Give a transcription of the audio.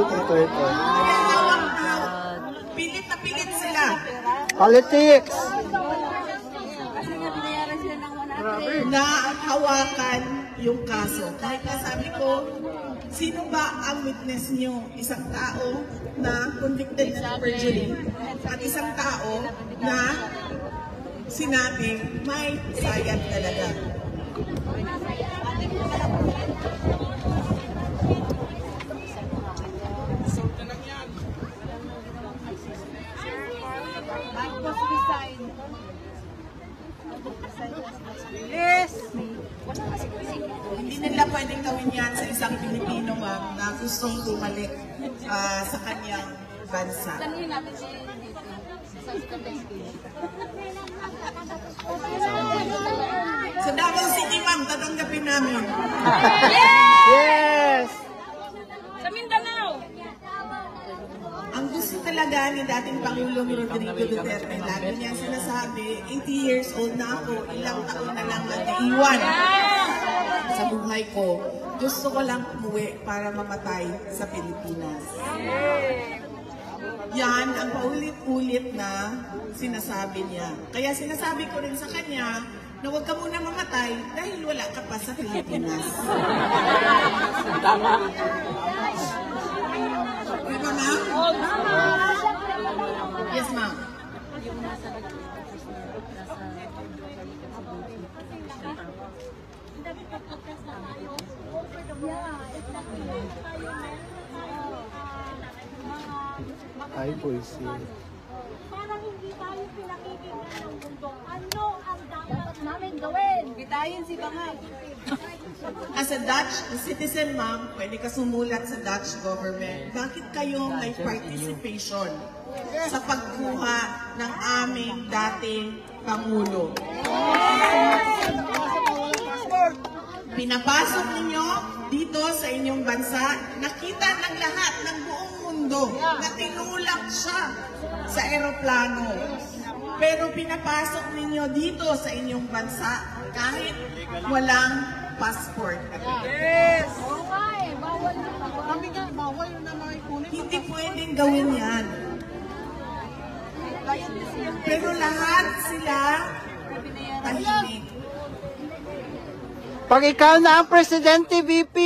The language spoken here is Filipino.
Ito. Pilit na pilit sila. Politics! Na hawakan yung kaso. Kahit na sabi ko, sino ba ang witness nyo? Isang tao na convicted ng perjury at isang tao na sinabing may sayad talaga. Yes! Hindi nila pwedeng gawin yan sa isang Pilipino, ma'am, na gustong bumalik sa kanyang bansa. Sa Davao City, ma'am, tatanggapin namin. Yes! Sa Mindanao! Ang gusto talaga ni dating Pangulong Rodrigo Duterte, lagi niya sinasabi, 80 years old na ako, ilang taon na lang nag-iwan sa buhay ko. Gusto ko lang umuwi para mamatay sa Pilipinas. Yan ang paulit-ulit na sinasabi niya. Kaya sinasabi ko rin sa kanya na huwag ka muna mamatay dahil wala ka pa sa Pilipinas. Tama. Diba, ma'am? Yes, ma'am. Ay, puisi. Parang hindi tayo pinakikinggan ng mundo. Ano ang dapat namin gawin? Bitayin si Bangag. As a Dutch citizen, ma'am, pwede ka sumulat sa Dutch government. Bakit kayo may participation sa pagkuha ng aming dating Pangulo? Pinapasok ninyo dito sa inyong bansa, nakita ng lahat ng buong mundo na tinulak siya sa eroplano. Pero pinapasok ninyo dito sa inyong bansa kahit walang passport. Yes! Oo nga eh, bawal na. Kami nga, bawal na mga ikunin. Hindi pwedeng gawin yan. Pero lahat sila tahimik. Pag ikaw na ang presidente, VP,